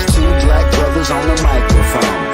just two black brothers on the microphone.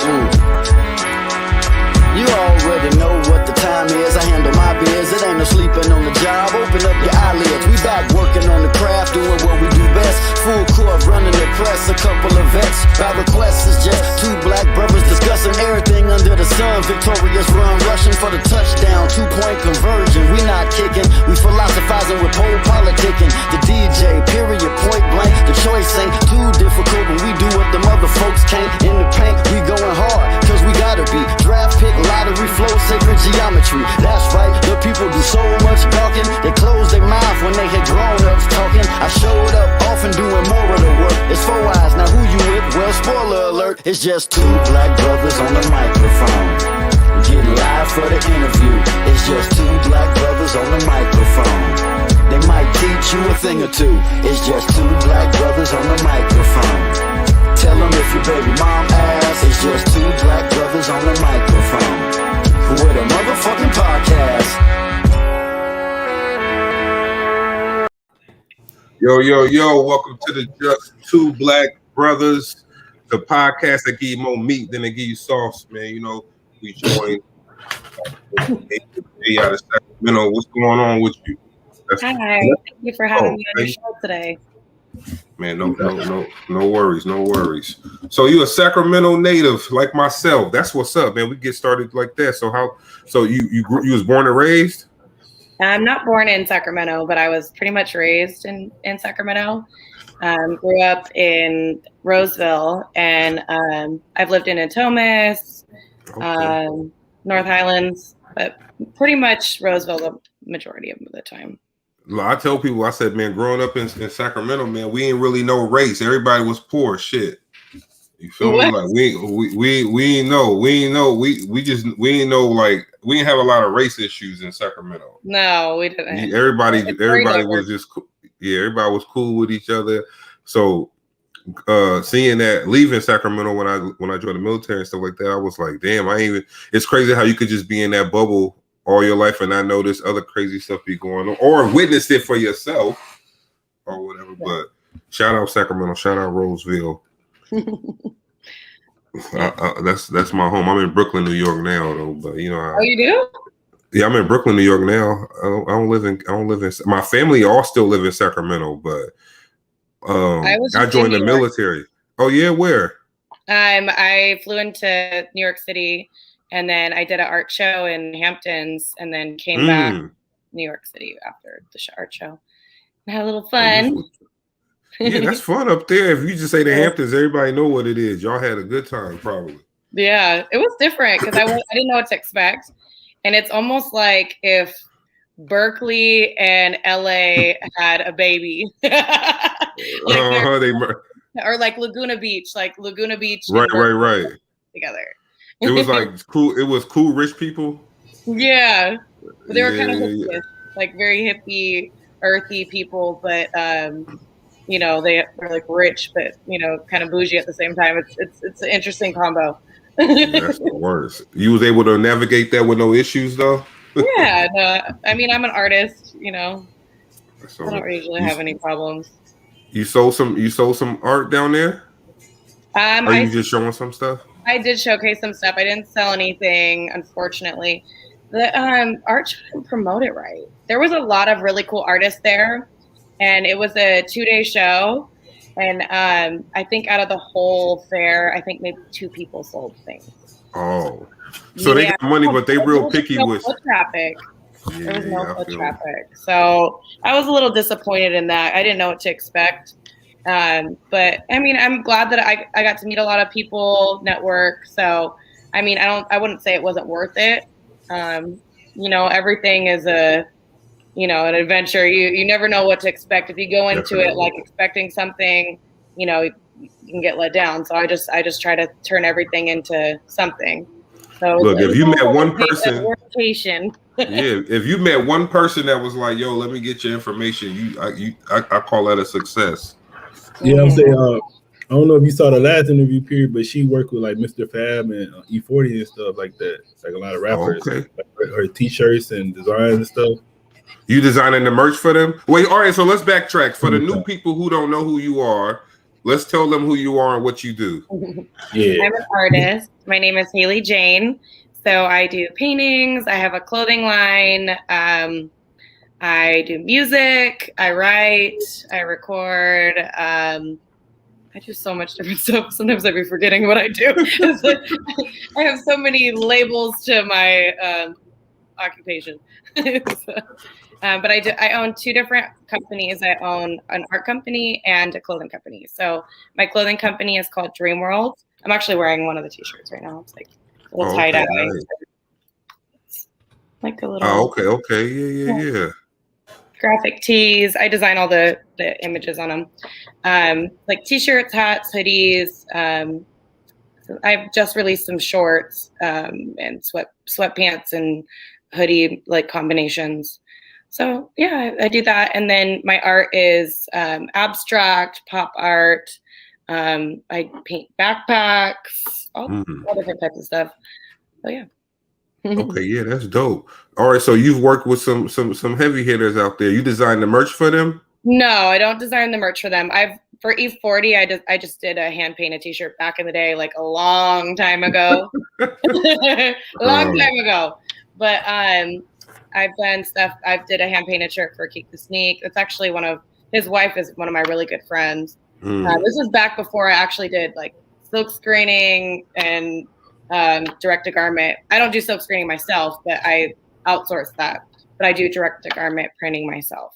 You already know what the time is. I handle my biz. It ain't no sleeping on the job. Open up your eyelids. We back working on the craft, doing what we do best. Full court running the press. A couple of vets. By request is just two black brothers discussing everything under the sun. Victorious run, rushing for the touchdown. 2-point conversion. We not kicking. We philosophizing with pole politicking. The DJ, period, point blank. The choice ain't too difficult when we do what the mother folks can't. In the paint, we going hard, cause we gotta be. Draft pick, lottery flow, sacred geometry. That's right, the people do so much talking. They close their mouth when they hear grown-ups talking. I showed up often doing more of the work. It's 4 eyes, now who you with? Well, spoiler alert, it's just two black brothers on the microphone. Get live for the interview. It's just two black brothers on the microphone. They might teach you a thing or two. It's just two black brothers on the microphone. Tell them if your baby mom asks. It's just two black brothers on the microphone with a motherfucking podcast. Yo, welcome to the Just Two Black Brothers, the podcast that give you more meat than they give you sauce, man. You know, we joined out of Sacramento. What's going on with you? Hi, thank you for having me on your show today. Man, no worries. So you a Sacramento native like myself. That's what's up, man. We get started like that. So you was born and raised? I'm not born in Sacramento, but I was pretty much raised in Sacramento. Grew up in Roseville, and I've lived in Natomas, North Highlands, but pretty much Roseville the majority of the time. I tell people, I said, man, growing up in Sacramento, man, we ain't really know race. Everybody was poor shit. You feel me? Like we ain't know. We ain't know, like, we didn't have a lot of race issues in Sacramento. No, we didn't. Everybody was just everybody was cool with each other. So seeing that, leaving Sacramento when I joined the military and stuff like that, I was like, damn, it's crazy how you could just be in that bubble all your life and not know this other crazy stuff be going on or witness it for yourself or whatever. Yeah. But shout out Sacramento, shout out Roseville. That's my home. I'm in Brooklyn, New York now, though. But you know, you do? Yeah, I'm in Brooklyn, New York now. I don't live in. My family all still live in Sacramento, but I joined the military. Oh yeah, where? I flew into New York City, and then I did an art show in Hamptons, and then came back to New York City after the art show. And had a little fun. Yeah, that's fun up there. If you just say the Hamptons, everybody know what it is. Y'all had a good time, probably. Yeah, it was different because I didn't know what to expect. And it's almost like if Berkeley and LA had a baby. Or like Laguna Beach. Right. Together. It was like cool. It was cool rich people. Yeah. But they were kind of hippie, like very hippie, earthy people, but you know, they're like rich, but you know, kind of bougie at the same time. It's an interesting combo. That's the worst. You was able to navigate that with no issues, though. Yeah, no. I mean, I'm an artist. You know, I don't usually have any problems. You sold some art down there. Are you just showing some stuff? I did showcase some stuff. I didn't sell anything, unfortunately. The art show didn't promote it right. There was a lot of really cool artists there. And it was a 2-day show. And I think out of the whole fair, I think maybe 2 people sold things. Oh. So they got money, but they real picky with foot traffic. There was no foot traffic. So I was a little disappointed in that. I didn't know what to expect. But I mean, I'm glad that I got to meet a lot of people, network. So I mean, I wouldn't say it wasn't worth it. You know, everything is an adventure. You never know what to expect. If you go into it like expecting something, you know, you can get let down. So I just try to turn everything into something. So look, if you met one person, if you met one person that was like, "Yo, let me get your information," I call that a success. Yeah, I'm saying, I don't know if you saw the last interview period, but she worked with like Mr. Fab and E40 and stuff like that. Like a lot of rappers, like her t-shirts and designs and stuff. You designing the merch for them? Wait, all right. So let's backtrack for the new people who don't know who you are. let's tell them who you are and what you do. Yeah, I'm an artist. My name is Haley Jane. So I do paintings. I have a clothing line. I do music. I write. I record. I do so much different stuff. Sometimes I'd be forgetting what I do. I have so many labels to my occupation. But I own two different companies. I own an art company and a clothing company. So my clothing company is called Dream World. I'm actually wearing one of the t-shirts right now. It's like a little tie-dye. Nice. It's like a little. Oh, okay. Yeah. Graphic tees. I design all the images on them. Like t-shirts, hats, hoodies. So I've just released some shorts and sweatpants and hoodie like combinations. So yeah, I do that. And then my art is abstract, pop art. I paint backpacks, all different types of stuff. So yeah. Okay, yeah, that's dope. All right, so you've worked with some heavy hitters out there. You designed the merch for them? No, I don't design the merch for them. For E40, I just did a hand painted t-shirt back in the day, like a long time ago. Long time ago. But I've done stuff. I did a hand painted shirt for Keep the Sneak. It's actually his wife is one of my really good friends. This was back before I actually did like silk screening and direct to garment. I don't do silk screening myself, but I outsource that. But I do direct to garment printing myself.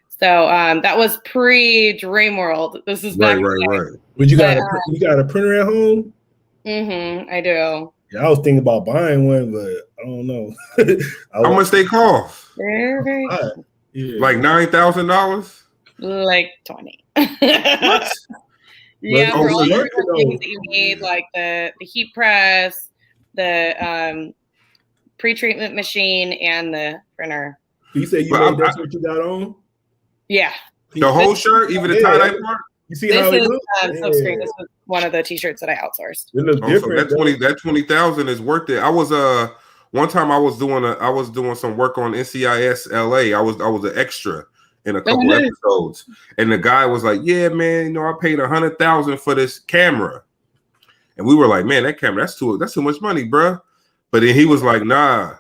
So that was pre-Dream World. This is back. Right. But you got a printer at home? I do. Yeah, I was thinking about buying one, but I don't know. How much they cost? Very, very yeah. Like $9,000? Like 20. What? Yeah, for all the different things that you need, like the heat press, the pre-treatment machine, and the printer. You say that's what you got on? Yeah. The whole shirt, even the tie-dye part? You see how it looks? Silkscreen. This was one of the t-shirts that I outsourced. It looks different. So that 20,000 is worth it. I was one time I was doing some work on NCIS LA. I was an extra in a couple episodes, and the guy was like, "Yeah, man, I paid $100,000 for this camera," and we were like, "Man, that camera, that's too much money, bruh." But then he was like, "Nah,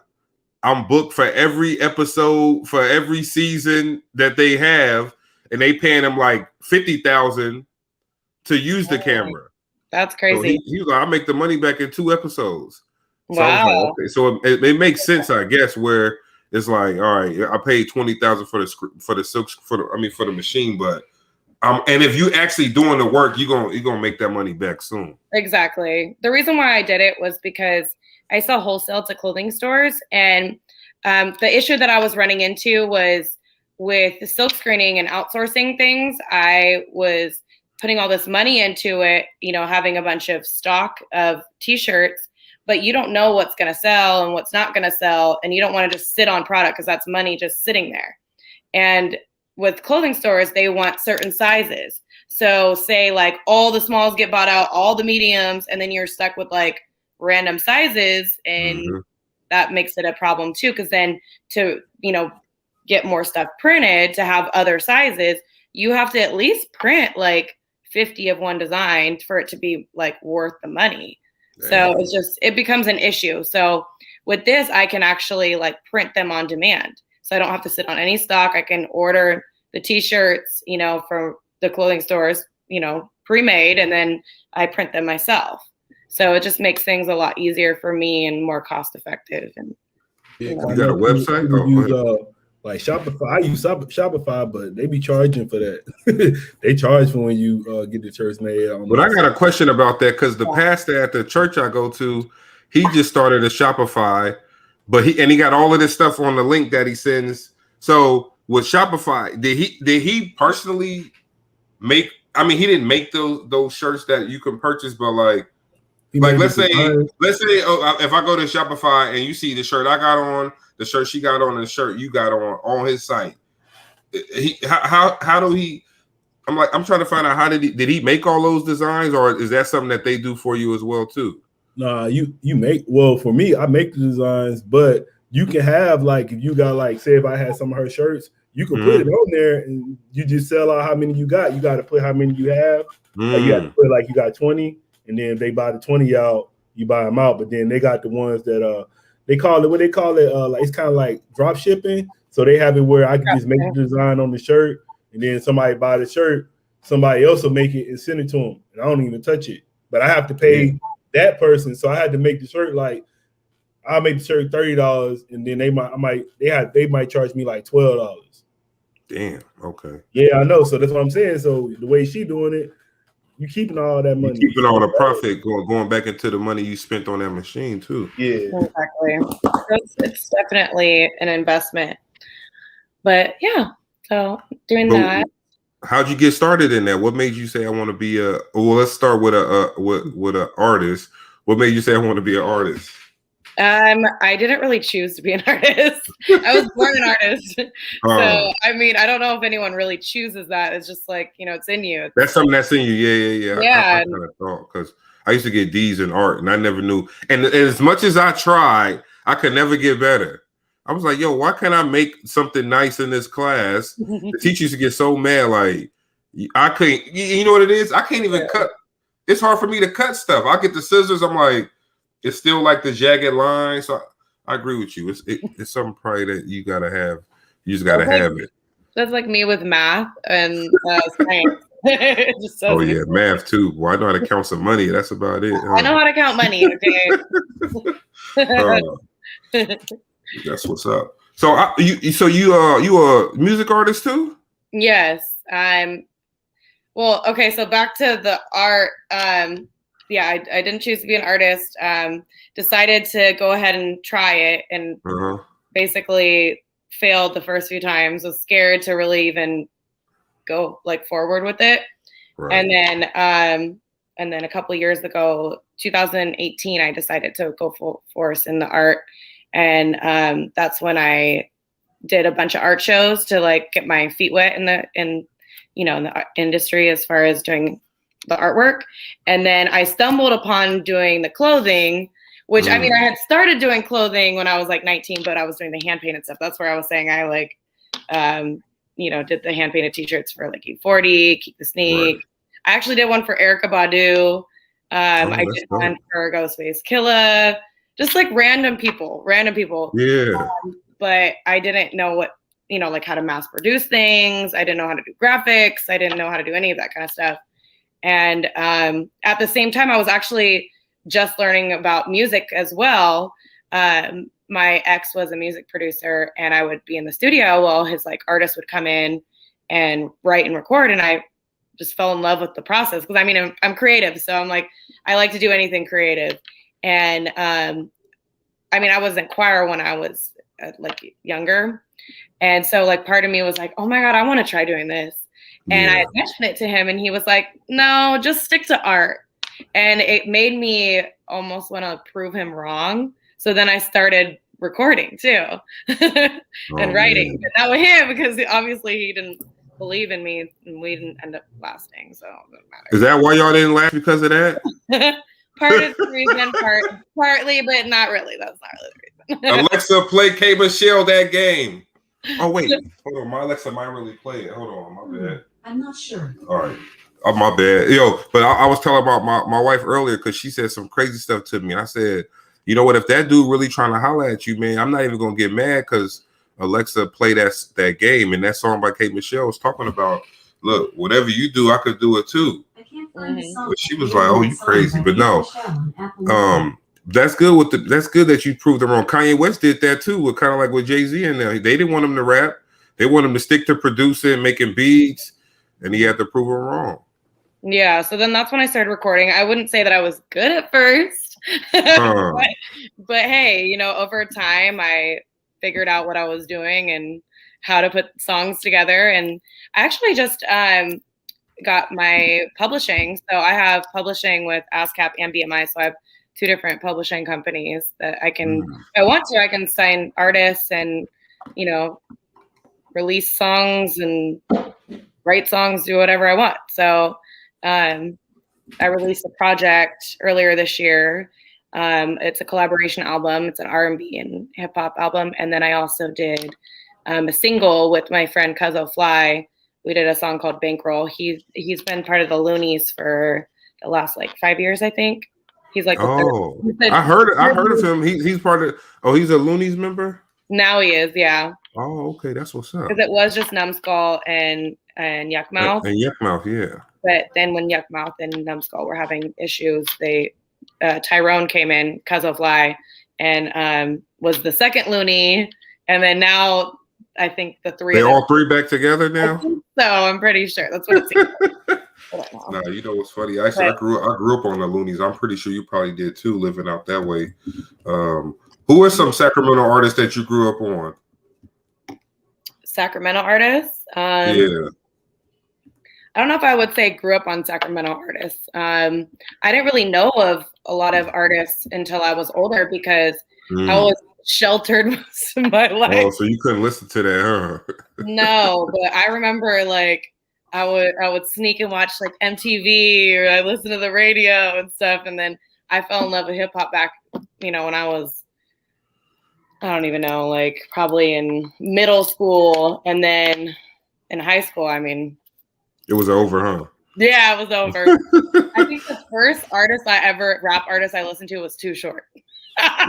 I'm booked for every episode for every season that they have, and they paying him like $50,000 to use the camera." That's crazy. So he was like, "I make the money back in 2 episodes." So wow. I was like, okay. So it makes sense, I guess, where it's like, all right, I paid $20,000 for the machine, but and if you actually doing the work, you're gonna make that money back soon. Exactly. The reason why I did it was because I sell wholesale to clothing stores, and the issue that I was running into was with the silk screening and outsourcing things. I was putting all this money into it, having a bunch of stock of t-shirts, but you don't know what's going to sell and what's not going to sell. And you don't want to just sit on product because that's money just sitting there. And with clothing stores, they want certain sizes. So say like all the smalls get bought out, all the mediums, and then you're stuck with like random sizes, and that makes it a problem too. Because then to, get more stuff printed to have other sizes, you have to at least print like 50 of one design for it to be like worth the money. So it becomes an issue. So with this, I can actually like print them on demand. So I don't have to sit on any stock. I can order the t-shirts, from the clothing stores, pre-made, and then I print them myself. So it just makes things a lot easier for me and more cost effective. And you got a website? Like Shopify. I use Shopify, but they be charging for that. They charge for when you get the shirts made. But I got a question about that, because the pastor at the church I go to, he just started a Shopify, but he got all of this stuff on the link that he sends. So with Shopify, did he personally make? I mean, he didn't make those shirts that you can purchase, but like let's say if I go to Shopify and you see the shirt I got on, the shirt she got on, and the shirt you got on his site, how do he? I'm trying to find out, how did he make all those designs, or is that something that they do for you as well too? Nah, you make, well, for me, I make the designs, but you can have, like, if you got, like, say if I had some of her shirts, You can put it on there and you just sell out how many you got. You got to put how many you have. Like you have to put like you got 20, and then if they buy the 20 out, you buy them out. But then they got the ones that they call it like it's kind of like drop shipping. So they have it where I can just make the design on the shirt, and then somebody buy the shirt, somebody else will make it and send it to them, and I don't even touch it. But I have to pay that person, so I had to make the shirt like I'll make the shirt $30, and then they might charge me like $12. Damn. Okay. Yeah, I know. So that's what I'm saying. So the way she doing it, you keeping all that money. You keeping all the profit going back into the money you spent on that machine too. Yeah, exactly. It's definitely an investment. But yeah, so doing that. How'd you get started in that? What made you say I want to be a? Well, let's start with a artist. What made you say I want to be an artist? I didn't really choose to be an artist. I was born an artist. So, I mean, I don't know if anyone really chooses that. It's just like, it's in you. That's something that's in you. Yeah. Yeah. I kind of thought, because I used to get D's in art and I never knew. And as much as I tried, I could never get better. I was like, yo, why can't I make something nice in this class? The teacher used to get so mad. Like, I couldn't, you know what it is? I can't even cut. It's hard for me to cut stuff. I get the scissors. I'm like, it's still like the jagged line. So I agree with you. It's something probably that you gotta have. You just gotta have it. That's like me with math and science. Oh yeah, math too. Well, I know how to count some money. That's about it. I know how to count money. Okay. That's what's up. So you a music artist too? Yes. Well, okay. So back to the art. Yeah, I didn't choose to be an artist. Decided to go ahead and try it, and basically failed the first few times. Was scared to really even go like forward with it. Right. And then a couple of years ago, 2018, I decided to go full force in the art, and that's when I did a bunch of art shows to like get my feet wet in the industry as far as doing the artwork. And then I stumbled upon doing the clothing, which I mean, I had started doing clothing when I was like 19, but I was doing the hand painted stuff. That's where I was saying I like, did the hand painted t-shirts for like E40, Keep the Sneak. Right. I actually did one for Erykah Badu. I did one for Ghostface Killah, just like random people. Yeah. But I didn't know what, like how to mass produce things. I didn't know how to do graphics. I didn't know how to do any of that kind of stuff. And at the same time, I was actually just learning about music as well. My ex was a music producer, and I would be in the studio while his like artists would come in and write and record. And I just fell in love with the process because I mean, I'm creative. So I'm like, I like to do anything creative. And I mean, I was in choir when I was like younger. And so like part of me was like, oh my God, I want to try doing this. And I mentioned it to him and he was like, no, just stick to art. And it made me almost want to prove him wrong. So then I started recording too and writing. But not with him because obviously he didn't believe in me and we didn't end up lasting. So it doesn't matter. Is that why y'all didn't last because of that? Part of the reason, partly, but not really. That's not really the reason. Alexa, play K. Michelle that game. Oh, wait. Hold on. My Alexa might really play it. Hold on. My bad. I'm not sure. All right. Oh, my bad. Yo, but I was telling about my wife earlier because she said some crazy stuff to me. I said, you know what? If that dude really trying to holler at you, man, I'm not even going to get mad because Alexa played that game. And that song by Kate Michelle was talking about, look, whatever you do, I could do it too. I can't find the song. But she was like, oh, you crazy. But no. That's good that's good that you proved them wrong. Kanye West did that too, with kind of like with Jay-Z in there. They didn't want him to rap. They want him to stick to producing, making beats, and he had to prove them wrong. Yeah, so then that's when I started recording. I wouldn't say that I was good at first, but hey, over time I figured out what I was doing and how to put songs together. And I actually just got my publishing. So I have publishing with ASCAP and BMI. So I have two different publishing companies that I can, if I want to, I can sign artists and, release songs and write songs, do whatever I want. So I released a project earlier this year. It's a collaboration album. It's an R&B and hip hop album. And then I also did a single with my friend Cuzzo Fly. We did a song called Bankroll. He's been part of the Loonies for the last like 5 years, I think. He's like I heard of him. He's part of. Oh, he's a Loonies member. Now he is, yeah. Oh, okay, that's what's up. Because it was just Numbskull and Yuck Mouth. And Yuck Mouth, yeah. But then when Yuck Mouth and Numbskull were having issues, Tyrone came in, Cuzzo Fly, and was the second Looney. And then now I think the three. They all three back together now. So I'm pretty sure that's what it seems like. Nah, you know what's funny? I grew up on the Loonies. I'm pretty sure you probably did too, living out that way. Who are some Sacramento artists that you grew up on? Sacramento artists? Yeah. I don't know if I would say grew up on Sacramento artists. I didn't really know of a lot of artists until I was older because I was sheltered most of my life. Oh, so you couldn't listen to that, huh? No, but I remember like I would sneak and watch like MTV, or I listened to the radio and stuff, and then I fell in love with hip hop back, when I was, I don't even know, like probably in middle school, and then in high school, it was over, huh? Yeah, it was over. I think the first rap artist I listened to was Too Short.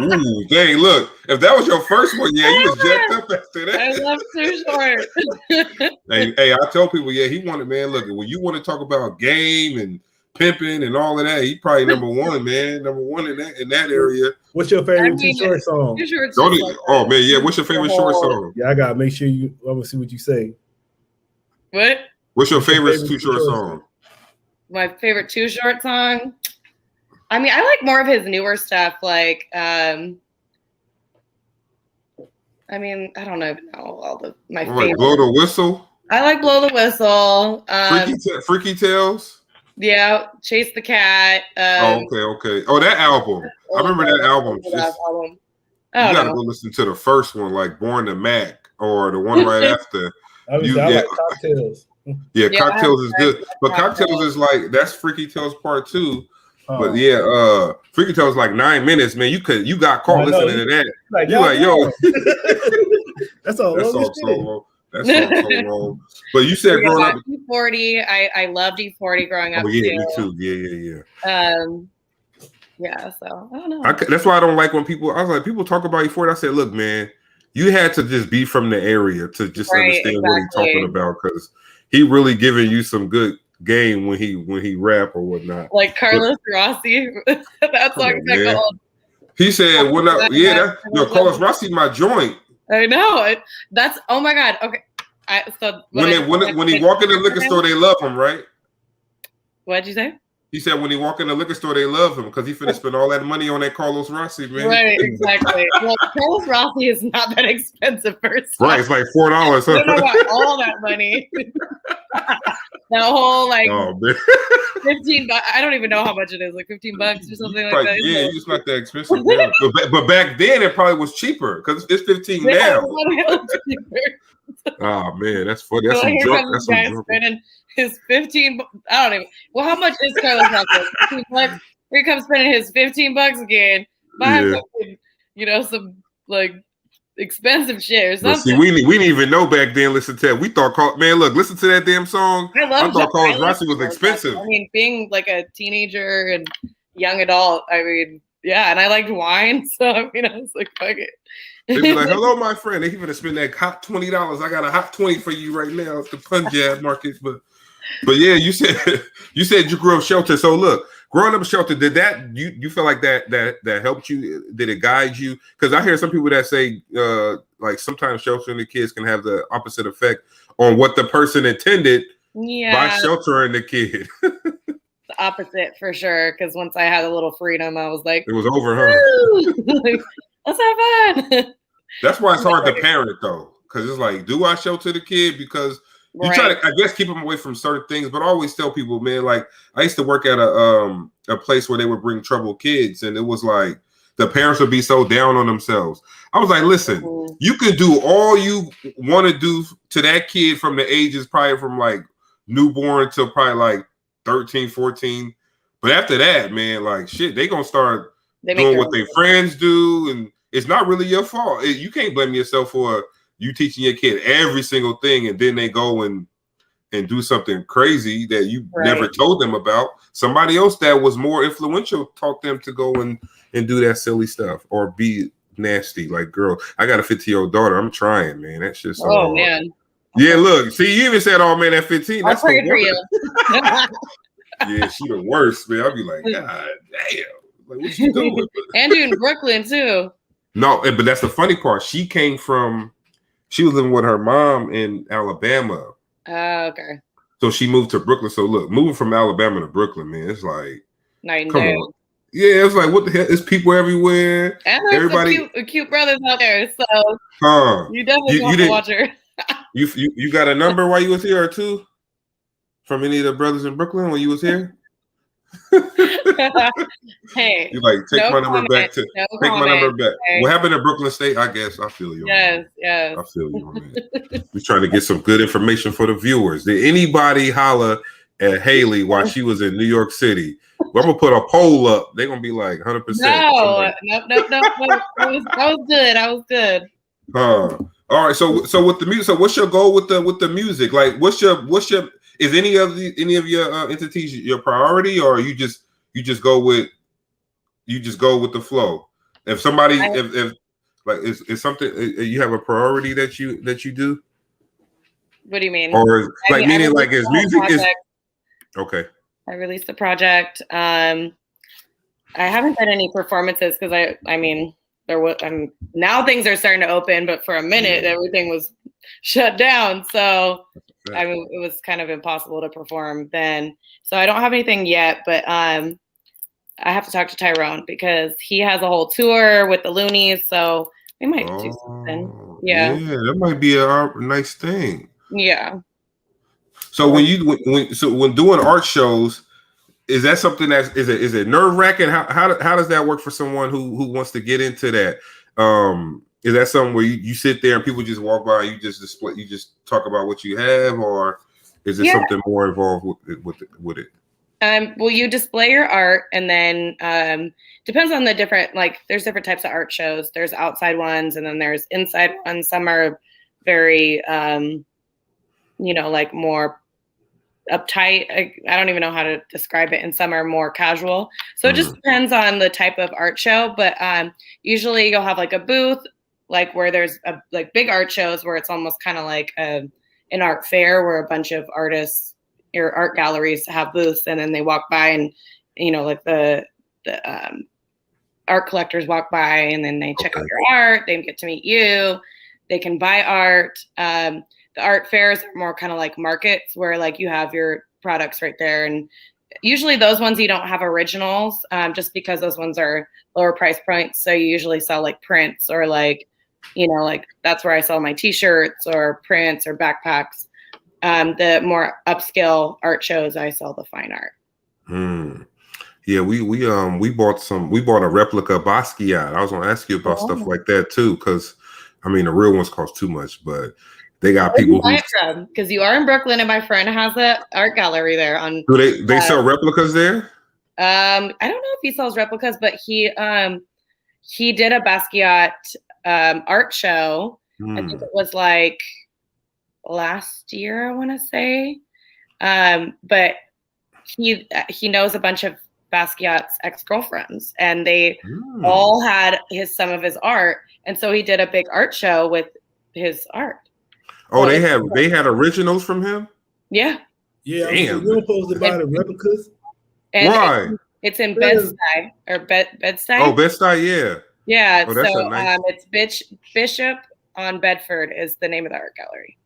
Ooh, dang, look, if that was your first one, yeah, you was jacked up after that. I love Too Short. hey, I tell people, yeah, he wanted, man, look, when you want to talk about game and pimping and all of that, he probably number one, man, number one in that area. What's your favorite Too Short song? Oh man, yeah, what's your favorite short song? Yeah, I gotta make sure I'm gonna see what you say. What? What's your favorite Too Short song? My favorite Too Short song? I like more of his newer stuff. Like, I don't even know all my favorite. Blow the Whistle. I like Blow the Whistle. Freaky Tales. Yeah, Chase the Cat. Okay. Oh, that album. I remember that album. You gotta go listen to the first one, like Born to Mac, or the one right after. I like Cocktails. Yeah, Cocktails is good, but Cocktails is like that's Freaky Tales Part 2. But yeah, Freaky Tales like 9 minutes, man. You got caught listening to that. Yo, that's all. That's all so long. That's all so long. But you said growing up, E40. I loved E40 growing up. Oh yeah, me too. Yeah. Yeah. So I don't know. That's why I don't like when people. I was like, people talk about E40. I said, look, man, you had to just be from the area to just understand what he's talking about, because he really giving you some good game when he rap or whatnot. Like Carlos Rossi. That song got gold. He said, Carlos Rossi my joint. I know. That's, oh my God. Okay. When he walk in the liquor store, they love him, right? What'd you say? He said when he walk in the liquor store, they love him because he finna spend all that money on that Carlos Rossi, man. Right, exactly. Well, Carlos Rossi is not that expensive first. Right, it's like $4. Huh? I don't know about all that money. The whole like 15 bucks. I don't even know how much it is, like $15 or something like that. Yeah, it's not that expensive. but back then it probably was cheaper because it's 15 now. Oh man, that's funny. That's some joke. That's some joke. Spending his 15. I don't even. Well, how much is Carlos Rossi? 15 bucks. Here he comes spending his $15 again. Buying something, some like expensive shit or something. See, we didn't even know back then. Listen to that. We thought, man, look, listen to that damn song. I thought Carlos Rossi was expensive. Being like a teenager and young adult, yeah, and I liked wine, so I was like, fuck it. They'd be like, hello, my friend. They gonna spend that hot $20. I got a hot 20 for you right now at the Punjab market. But yeah, you said you grew up sheltered. So look, growing up sheltered, did that you feel like that helped you? Did it guide you? Because I hear some people that say like sometimes sheltering the kids can have the opposite effect on what the person intended by sheltering the kid. The opposite for sure. Because once I had a little freedom, I was like, it was over, huh? Like, let's have fun. That's why it's hard to parent though, because it's like, do I shelter the kid? Because you try to, I guess, keep them away from certain things, but I always tell people, man, like I used to work at a place where they would bring troubled kids, and it was like the parents would be so down on themselves. I was like, listen, you can do all you want to do to that kid from the ages probably from like newborn to probably like 13, 14. But after that, man, like shit, they gonna start doing what their friends do, and it's not really your fault. You can't blame yourself for you teaching your kid every single thing, and then they go and do something crazy that you never told them about. Somebody else that was more influential taught them to go and do that silly stuff or be nasty. Like, girl, I got a 15-year-old daughter. I'm trying, man. That's just man. Yeah, look, see, you even said, "Oh man, at 15." That's pretty for you. Yeah, she the worst, man. I'll be like, God damn, like what you doing? And you in Brooklyn too. No, but that's the funny part. She was living with her mom in Alabama. Okay. So she moved to Brooklyn. So look, moving from Alabama to Brooklyn, man, it's like night and come day. on. Yeah, it's like what the hell? There's people everywhere. And there's everybody some cute brothers out there. So you definitely want to watch her. You got a number while you was here or two from any of the brothers in Brooklyn when you was here? Hey, you like take my number back to take my number back. Okay. What happened in Brooklyn State? I guess I feel you. Yes. I feel you on that. We're trying to get some good information for the viewers. Did anybody holler at Haley while she was in New York City? Well, I'm gonna put a poll up. They're gonna be like 100%. No. That was good. All right. So with the music, so what's your goal with the music? Like, what's your is any of your entities your priority, or you just go with the flow? If somebody if like is something you have a priority that you do? What do you mean? Or meaning like is music is okay. I released a project. I haven't done any performances because I mean there was now things are starting to open, but for a minute everything was shut down. So I mean it was kind of impossible to perform then. So I don't have anything yet, but I have to talk to Tyrone because he has a whole tour with the Loonies. So we might do something. Yeah, that might be a nice thing. Yeah. So when doing art shows, is that something that is it nerve wracking? How does that work for someone who wants to get into that? Is that something where you sit there and people just walk by and you just talk about what you have, or is it something more involved with it? Well, you display your art, and then depends on the different there's different types of art shows. There's outside ones, and then there's inside ones. Some are very more uptight. I don't even know how to describe it, and some are more casual. So it just depends on the type of art show. But usually you'll have like a booth, like where there's big art shows where it's almost kind of like an art fair where a bunch of artists or art galleries have booths, and then they walk by and the art collectors walk by and then they check out your art. They get to meet you. They can buy art. The art fairs are more kind of like markets where you have your products right there. And usually those ones you don't have originals just because those ones are lower price points. So you usually sell prints or that's where I sell my t-shirts or prints or backpacks. The more upscale art shows, I sell the fine art. Yeah, we bought a replica Basquiat. I was gonna ask you about stuff like that too, because I mean the real ones cost too much, but they got people who because you are in Brooklyn and my friend has an art gallery there. Do they sell replicas there? I don't know if he sells replicas, but he did a Basquiat art show. I think it was last year, I want to say. But he knows a bunch of Basquiat's ex-girlfriends, and they all had some of his art, and so he did a big art show with his art. Oh, they had originals from him? Yeah. Yeah. Damn. You're supposed to buy the replicas? Why? It's in Bed-Stuy or Bed-Stuy. Oh, Bed-Stuy, yeah. Yeah. Oh, so nice... it's Bishop on Bedford is the name of the art gallery.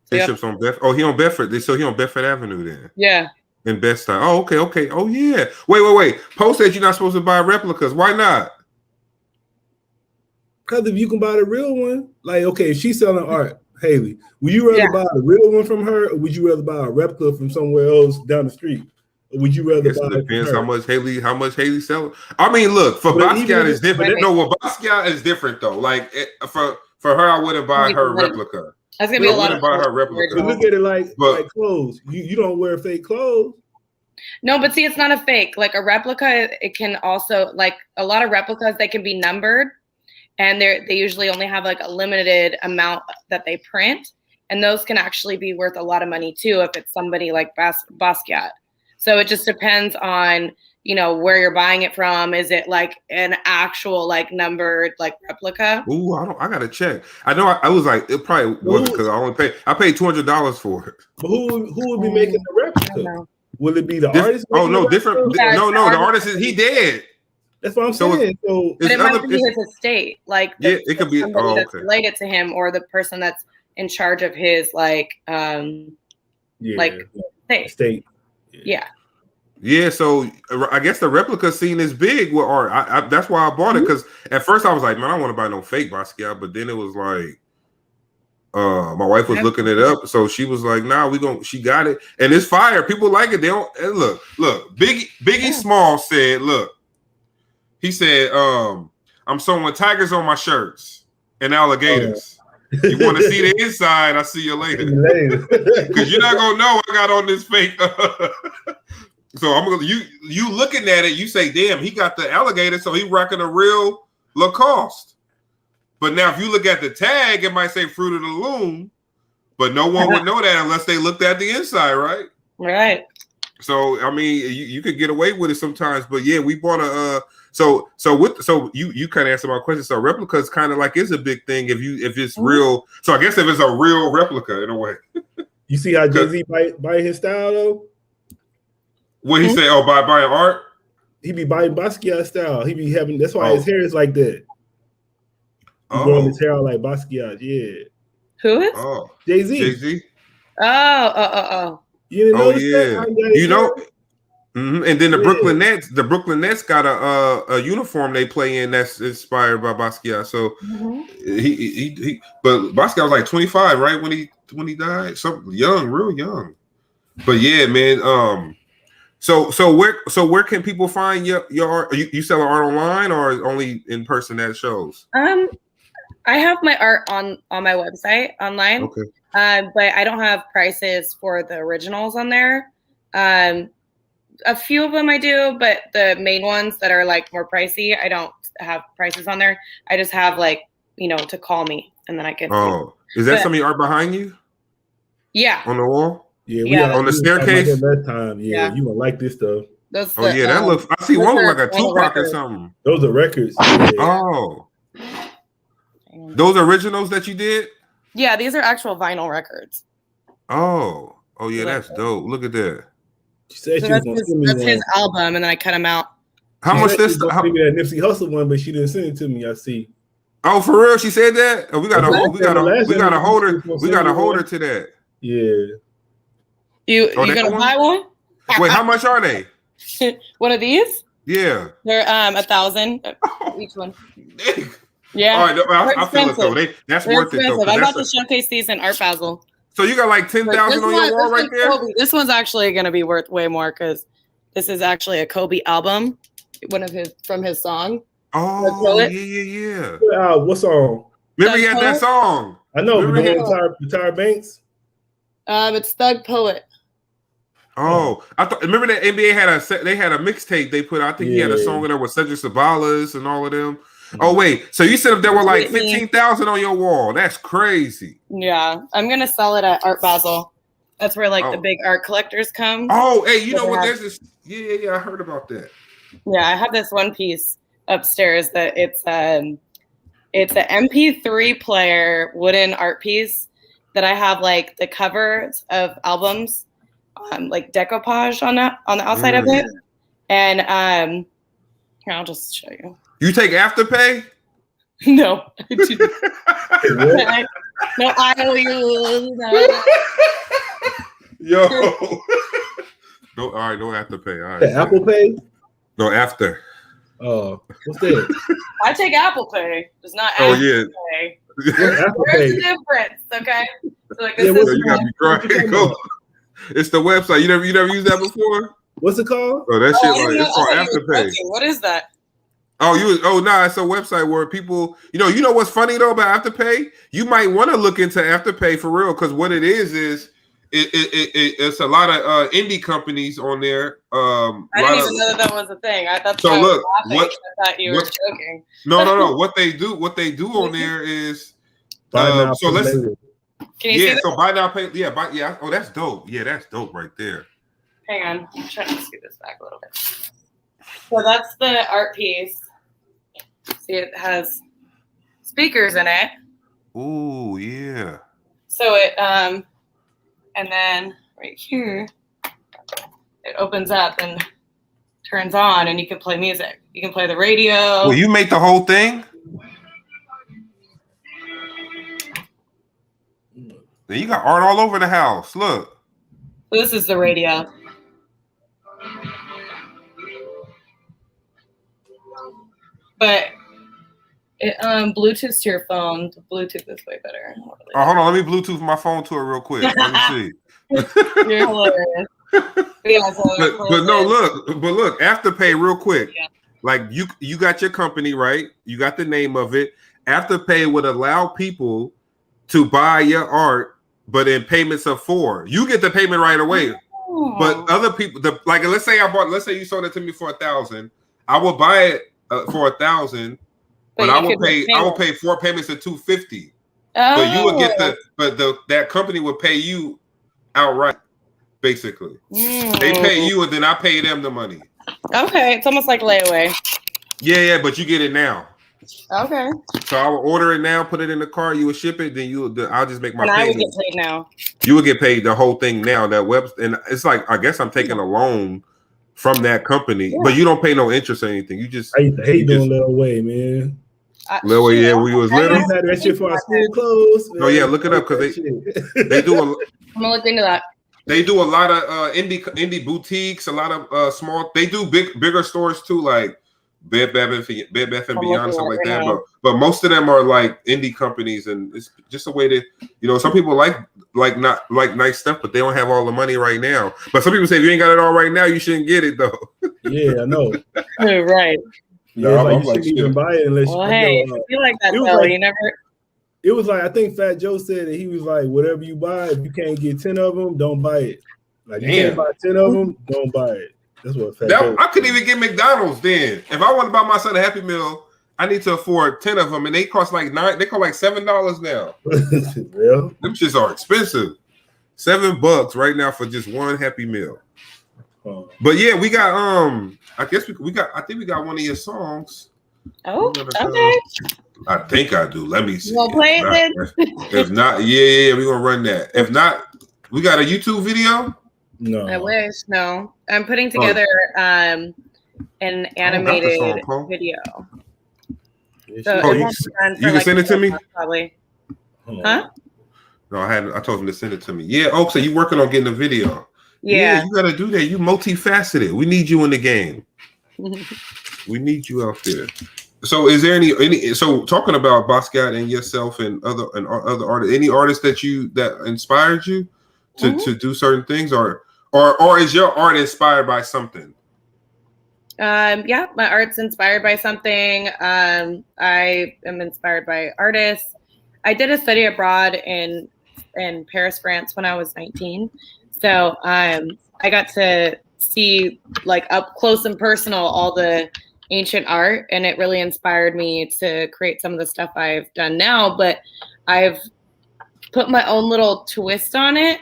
So Bishop's on Bedford. Oh, he on Bedford. So he on Bedford Avenue then. Yeah. In Bed-Stuy. Oh, okay. Oh, yeah. Wait. Post said you're not supposed to buy replicas. Why not? Because if you can buy the real one, if she's selling art, Haley, would you rather buy a real one from her, or would you rather buy a replica from somewhere else down the street? Or would you rather buy? It depends how much Haley selling. I mean, look, for Basquiat is different. No, well, Basquiat is different though. For her, I wouldn't buy her replica. That's gonna be a lot of buy her replica. Look at it like clothes. You don't wear fake clothes. No, but see, it's not a fake. Like a replica, it can also a lot of replicas, they can be numbered. and they usually only have like a limited amount that they print, and those can actually be worth a lot of money too if it's somebody like Basquiat. So it just depends on, you know, where you're buying it from. Is it like an actual like numbered like replica? Ooh, I gotta check. I know I was like, it probably wasn't because I paid $200 for it. But who would be making the replica? Will it be the artist? Oh no, different. Yeah, no, the artist is he dead. That's what I'm saying. So but it might be his estate, like yeah, it could be somebody that's related to him, or the person that's in charge of his like estate. Yeah. Yeah, so I guess the replica scene is big with art. That's why I bought it, because at first I was like, man, I don't want to buy no fake Basquiat, but then it was like, my wife was looking it up, so she was like, nah, she got it, and it's fire. People like it. They don't. And look, Biggie Small said, look, he said, I'm sewing tigers on my shirts and alligators. You want to see the inside? I'll see you later. Because you're not gonna know I got on this fake. So I'm gonna you looking at it, you say, damn, he got the alligator, so he rocking a real Lacoste. But now if you look at the tag, it might say Fruit of the Loom, but no one would know that unless they looked at the inside, right? Right. So I mean, you could get away with it sometimes, but yeah, we bought a so you kind of answered my question. So replicas kind of like is a big thing if it's real. So I guess if it's a real replica in a way. You see how Jay-Z buy his style though? What he say? Oh, buying art? He be buying Basquiat style. He be having. That's why his hair is like that. He growing his hair out like Basquiat. Yeah. Who is? Oh, Jay-Z. Jay-Z. Oh. You didn't know that? You know. And then the Brooklyn Nets got a uniform they play in that's inspired by Basquiat. So he but Basquiat was like 25, right, when he died. So young, real young. But yeah, man. So where can people find your art? You sell art online or only in person at shows? I have my art on my website online. Okay. But I don't have prices for the originals on there. A few of them I do, but the main ones that are like more pricey, I don't have prices on there. I just have like, you know, to call me and then I can. Oh, is that some of your art behind you? Yeah. On the wall? Yeah, on the staircase. That time, yeah, you gonna like this stuff. That looks. I see one look like a Tupac or something. Those are records. Yeah. Oh, those originals that you did? Yeah, these are actual vinyl records. Oh yeah, that's dope. Look at that. She said so that's his album, and then I cut him out. How much this? How me that Nipsey Hussle one, but she didn't send it to me. I see. Oh, for real? She said that? Oh, we got to hold her to that. Yeah. You gonna buy one? Wait, how much are they? One of these? Yeah. They're $1,000 each one. Yeah. All right, I feel it though. That's worth it though. I'm about to showcase these in Art Basel. So you got like 10,000 on your wall right there? Kobe. This one's actually gonna be worth way more because this is actually a Kobe album, from his song. Oh yeah. What song? Remember he had that song. I know. The Tyra Banks. It's Thug Poet. Oh, remember that NBA had a mixtape they put out. I think he had a song in there with Cedric Sabalas and all of them. Oh wait, so you said if there were like 15,000 on your wall, that's crazy. Yeah, I'm gonna sell it at Art Basel. That's where like the big art collectors come. Oh, hey, you know what? There's this. Yeah, I heard about that. Yeah, I have this one piece upstairs that it's an MP3 player wooden art piece that I have like the covers of albums. Like decoupage on the outside of it, and here I'll just show you. You take Afterpay? No, no IOU. No. Yo, no, all right, no Afterpay. All right, Apple Pay? No, after. Oh, what's that? I take Apple Pay. It's not. Oh Apple yeah. Pay. Apple There's Pay. a difference, okay? So like you got me crying. Go. It's the website. You never used that before? What's it called? Oh, that shit it's called Afterpay. What is that? It's a website where people, you know what's funny though about Afterpay? You might want to look into Afterpay for real, because what it is it's a lot of indie companies on there. I didn't even know that was a thing. I thought. So look, I thought you were joking. No. What they do on there is so let's. Can you see that? So buy now, pay. Yeah. Oh, that's dope. Yeah, that's dope right there. Hang on, I'm trying to scoot this back a little bit. So that's the art piece. See, it has speakers in it. Ooh, yeah. So it and then right here it opens up and turns on, and you can play music. You can play the radio. Well, you make the whole thing. Then you got art all over the house. Look. This is the radio. But it Bluetooth to your phone. The Bluetooth is way better. Oh, hold on. Let me Bluetooth my phone to it real quick. Let me see. You're hilarious. Yeah, but look, Afterpay real quick. Yeah. Like you got your company, right? You got the name of it. Afterpay would allow people to buy your art, but in payments of 4. You get the payment right away. Oh. But other people, let's say you sold it to me for 1,000. I will buy it for 1,000, but I will pay 4 payments of 250. Oh. But you would get that company would pay you outright, basically. They pay you and then I pay them the money. Okay, it's almost like layaway. Yeah, but you get it now. Okay. So I will order it now, put it in the car, you will ship it, then I'll just make my payment. I would get paid now. You would get paid the whole thing now. And it's like, I guess I'm taking a loan from that company, but you don't pay no interest or anything. You just I used to hate doing Lil Way, man. Lil Way, yeah, when you was little. That shit for our school clothes. Oh yeah, look it up because they do I'm gonna look into that. They do a lot of indie boutiques, a lot of small. They do bigger stores too, like Bed Bath and Beyond, stuff like that. But most of them are like indie companies, and it's just a way to, some people like nice stuff, but they don't have all the money right now. But some people say if you ain't got it all right now, you shouldn't get it though. Yeah, I know. Right. Yeah, you shouldn't even buy it unless you like that though. You never. It was like, I think Fat Joe said that he was like, whatever you buy, if you can't get 10 of them, don't buy it. Like, you can't buy 10 of them, don't buy it. That's what Fat Joe I couldn't even get McDonald's then. If I want to buy my son a Happy Meal, I need to afford 10 of them, and they cost like $7 now. Well, them shits are expensive. $7 right now for just one Happy Meal. But yeah, we got I think we got one of your songs. Oh, okay. I think I do. Let me see. We'll play it then. If not, yeah, we're gonna run that. If not, we got a YouTube video. No, I wish. No, I'm putting together an animated video. So you can send it to me. Probably. Huh? No, I told him to send it to me. Yeah. Oh, so you working on getting a video? Yeah. You gotta do that. You multifaceted. We need you in the game. We need you out there. So is there any so talking about Basquiat and yourself and other artists, any artists that inspired you to do certain things, or is your art inspired by something? Yeah, my art's inspired by something. I am inspired by artists. I did a study abroad in Paris, France when I was 19. So I got to see like up close and personal all the ancient art, and it really inspired me to create some of the stuff I've done now, but I've put my own little twist on it.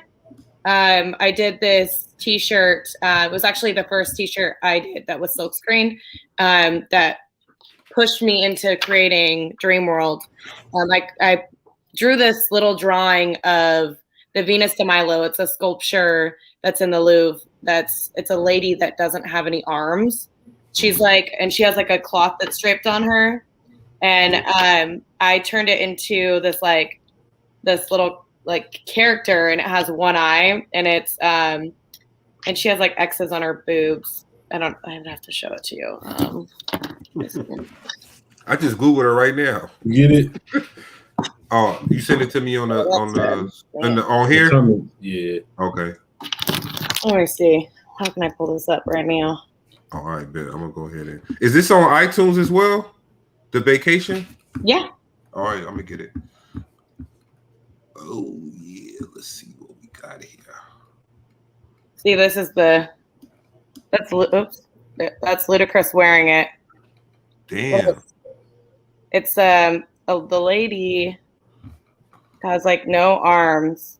I did this t-shirt. It was actually the first t-shirt I did that was silk screen that pushed me into creating Dream World. I drew this little drawing of the Venus de Milo. It's a sculpture that's in the Louvre. It's a lady that doesn't have any arms. She's and she has like a cloth that's draped on her. And I turned it into this little character, and it has one eye, and it's and she has like X's on her boobs. I would have to show it to you. I just Googled her right now. Get it? Oh, you sent it to me on here? Yeah. Okay. Let me see. How can I pull this up right now? Oh, all right, bet. I'm gonna go ahead and. Is this on iTunes as well? The Vacation? Yeah. All right, I'm gonna get it. Oh yeah, let's see what we got here. See, this is that's Ludacris wearing it. Damn. It's the lady has like no arms.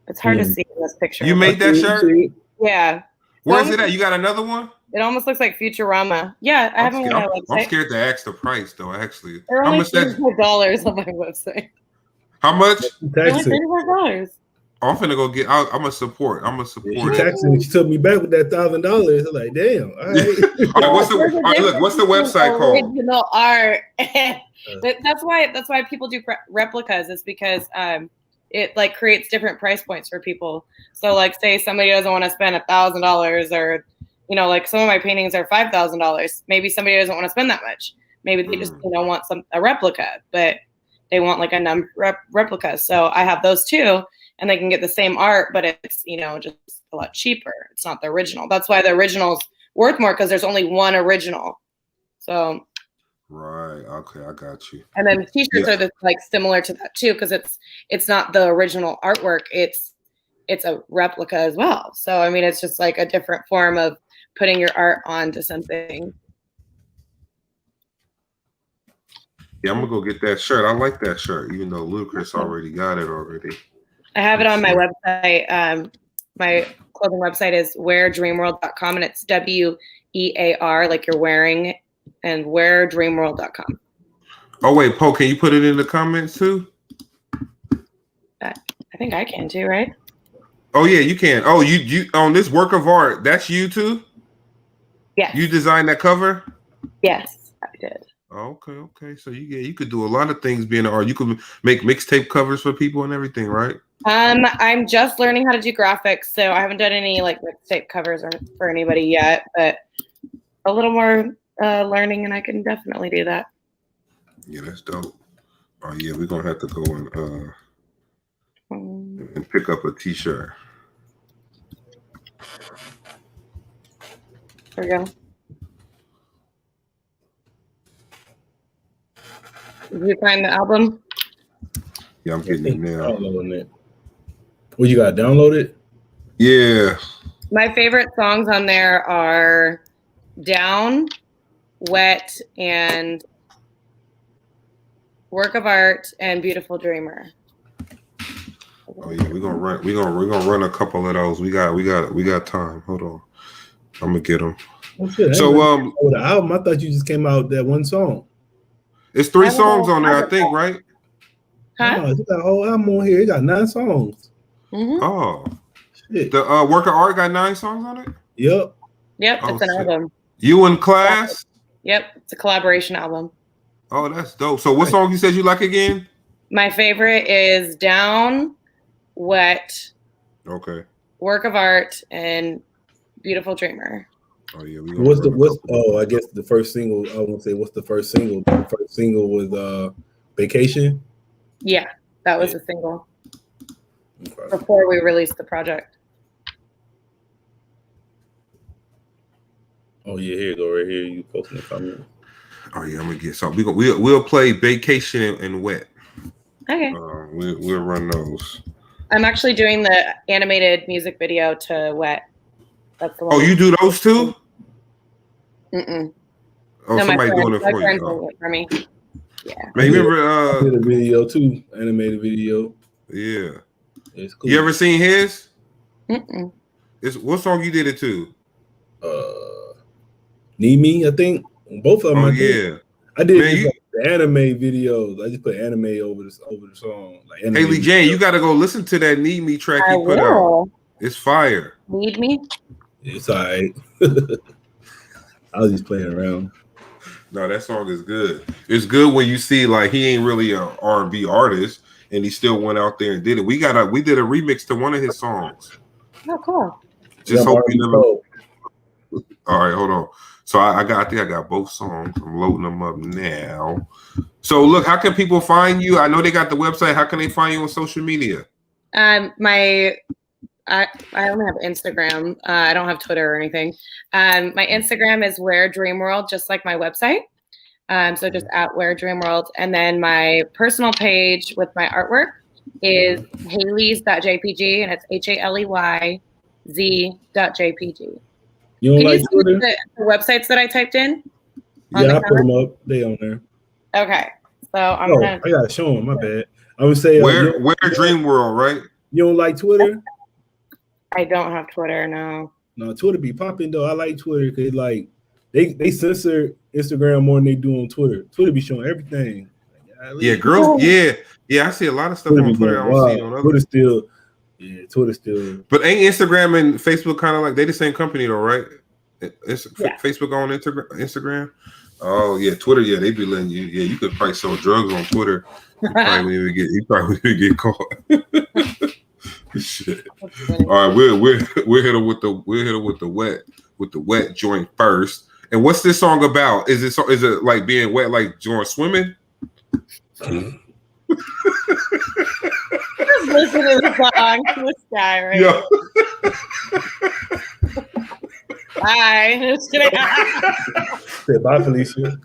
It's hard to see in this picture. You made that shirt? Yeah. Where's it at? You got another one? It almost looks like Futurama. Yeah, I haven't on my website. I'm scared to ask the price though. Actually, they're only $35 on my website. How much? They're only $35. I'm finna go get. I'm gonna support. She took me back with that $1,000. I'm like, damn. All right. What's the website called? Original art. That's why people do replicas. Is because it like creates different price points for people. So like, say somebody doesn't want to spend $1,000, or like some of my paintings are $5,000. Maybe somebody doesn't want to spend that much. Maybe they just want a replica, but they want like a number replica. So I have those too. And they can get the same art, but it's, just a lot cheaper. It's not the original. That's why the original's worth more, because there's only one original. So. Right. Okay, I got you. And then t-shirts are like similar to that too, because it's not the original artwork. It's a replica as well. So I mean, it's just like a different form of putting your art onto something. Yeah, I'm gonna go get that shirt. I like that shirt, even though Ludacris already got it already. I have it on my website. My clothing website is weardreamworld.com, and it's WEAR, like you're wearing, and weardreamworld.com. Oh wait, Poe, can you put it in the comments too? I think I can too, right? Oh yeah, you can. Oh, you on this work of art? That's you too? Yes. You designed that cover? Yes, I did. Okay. So you could do a lot of things being an art. You could make mixtape covers for people and everything, right? I'm just learning how to do graphics, so I haven't done any like mixtape covers for anybody yet, but a little more learning, and I can definitely do that. Yeah, that's dope. Oh yeah, we're gonna have to go and pick up a t-shirt. There we go. Did you find the album? Yeah, I'm getting it now. Well, you got to download it? Yeah. My favorite songs on there are Down, Wet, and Work of Art, and Beautiful Dreamer. Oh yeah, we're gonna run a couple of those. We got time. Hold on, I'm gonna get them. Oh, shit. So the album, I thought you just came out with that one song. It's 3 songs on there, I think, right? Huh? No, you got a whole album on here. You got 9 songs. Mm-hmm. Oh, shit. The Work of Art got 9 songs on it. Yep, it's an album. You in Class? Yep, it's a collaboration album. Oh, that's dope. So what song you said you like again? My favorite is Down, Wet, okay, Work of Art, and Beautiful Dreamer. Oh yeah. I guess the first single, I won't say what's the first single. The first single was Vacation. Yeah, that was a single. Okay. Before we released the project. Oh yeah, here you go, right here. You posting the comment. Oh yeah, I'm gonna get some. We'll play Vacation and Wet. Okay. We'll run those. I'm actually doing the animated music video to Wet. That's the one. Oh, you do those too? Mm-mm. Oh, no, somebody doing it for you. Doing it for me. Yeah. Man, you remember? I did a video too, animated video. Yeah. It's cool. You ever seen his? Mm-mm. What song you did it to? Need Me, I think. Both of them. Oh yeah. I did the anime videos. I just put anime over the song. Like Haley Jane, you got to go listen to that Need Me track he put out. It's fire. Need Me? It's all right. I was just playing around. No, that song is good. It's good when you see like he ain't really a R&B artist, and he still went out there and did it. We did a remix to one of his songs. Oh, cool. Just hope you never. All right, hold on. So I think I got both songs. I'm loading them up now. So look, how can people find you? I know they got the website. How can they find you on social media? I only have Instagram. I don't have Twitter or anything. My Instagram is Where Dream World, just like my website. So just at Where Dream World. And then my personal page with my artwork is Haley's.jpg, and it's HALEY Z.jpg. You don't Can like you see Twitter? the websites that I typed in? Yeah, I put them up. They on there. Okay. So I'm I gotta show them. My bad. I would say where Dream World, right? You don't like Twitter? I don't have Twitter, no. No, Twitter be popping though. I like Twitter because like they censor Instagram more than they do on Twitter. Twitter be showing everything. Yeah, girls. Yeah. I see a lot of stuff on Twitter. I don't see on other. Twitter still. But ain't Instagram and Facebook kind of like they the same company though, right? Facebook on Instagram. Oh yeah, Twitter. Yeah, they be letting you. Yeah, you could probably sell drugs on Twitter. You probably wouldn't even get caught. Shit. All right, we'll hit her with the wet joint first. And what's this song about? Is it like being wet, like during swimming? Just listen to the song to this guy, right? Yeah. Bye. Just kidding. Say bye, Felicia.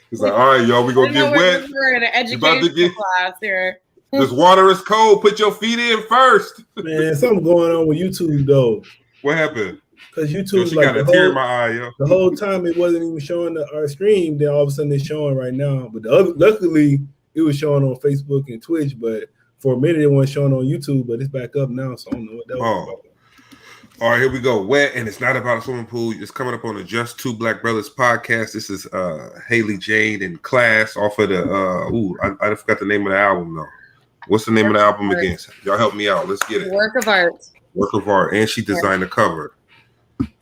He's like, all right, y'all, we gonna get wet. We're in an education class here. This water is cold. Put your feet in first. Man, something going on with YouTube though. What happened? Because YouTube, she got a tear in my eye, yo. The whole time it wasn't even showing our stream. Then all of a sudden it's showing right now. But luckily it was showing on Facebook and Twitch. But for a minute it wasn't showing on YouTube. But it's back up now, so I don't know what that was about. All right, here we go. Wet, and it's not about a swimming pool. It's coming up on the Just Two Black Brothers podcast. This is Haley Jane and Class off of the I forgot the name of the album though. What's the name of the album again? Y'all help me out. Let's get it. Work of art. Work of art. And she designed the cover.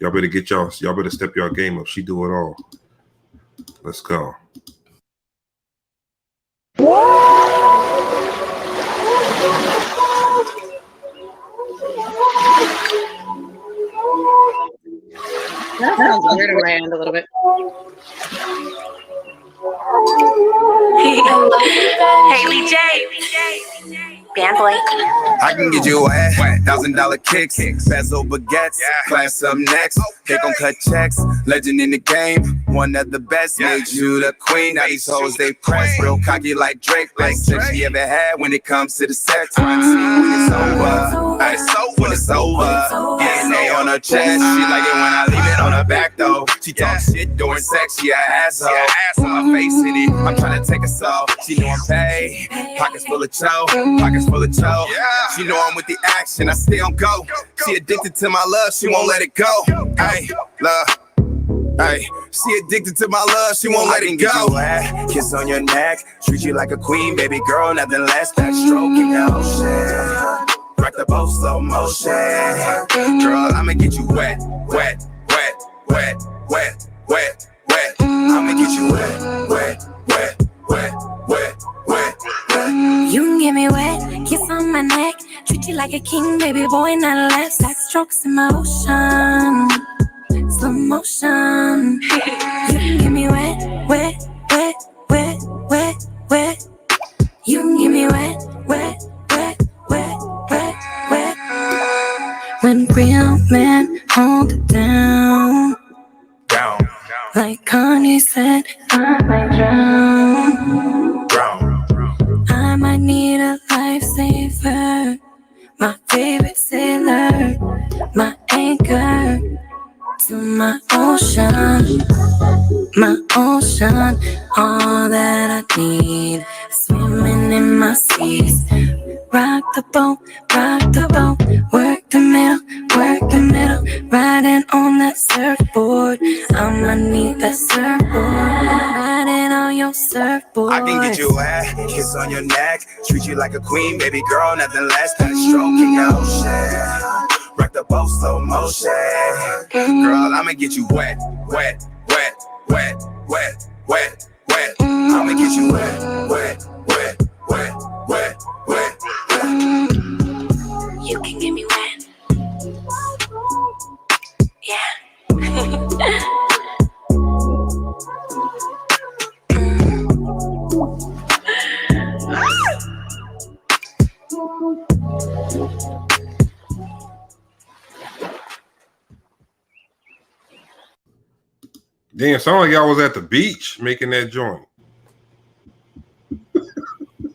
Y'all better y'all better step your game up. She do it all. Let's go. That sounds weird in my hand a little bit. Haley J. Band boy. I can get you a $1,000 kicks, bezel baguettes, class up next. They gon' cut checks, legend in the game, one of the best. Made you the queen. Now these hoes they press, real cocky like Drake. Best sex she ever had when it comes to the sex. When it's over, when it's over. DNA on her chest, she like it when I leave it on her back though. She talk shit during sex, she a asshole. Put my face in it, I'm trying to take a soul. She know I'm paid, pockets full of choke, pockets full of choke. She know I'm with the action, I stay on go. She addicted to my love, she won't let it go. Hey, love. Hey, she addicted to my love, she won't let it go. Kiss on your neck, treat you like a queen, baby girl, nothing less. Backstroke in the ocean, rock the boat slow motion. Girl, I'ma get you wet, wet, wet, wet, wet, wet, wet. I'ma get you wet, wet, wet, wet, wet, wet, wet. You can get me wet, kiss on my neck, treat you like a king, baby boy, not less. Backstrokes in my ocean, slow motion. You can get me wet, wet, wet, wet, wet, wet. You can get me wet, wet, wet, wet, wet, wet. When real men hold it down, like Kanye said, I might drown. I might need a lifesaver, my favorite sailor, my anchor to my ocean, all that I need, swimming in my seas. Rock the boat, work the middle, riding on that surfboard. I'ma need that surfboard, riding on your surfboard. I can get you wet, kiss on your neck, treat you like a queen, baby girl, nothing less. Backstroke in the ocean, rock the boat slow motion. Girl, I'ma get you wet, wet, wet, wet, wet, wet, wet. I'ma get you wet, wet, wet, wet, wet, wet. You can get me wet. Yeah. Damn, sound like y'all was at the beach making that joint.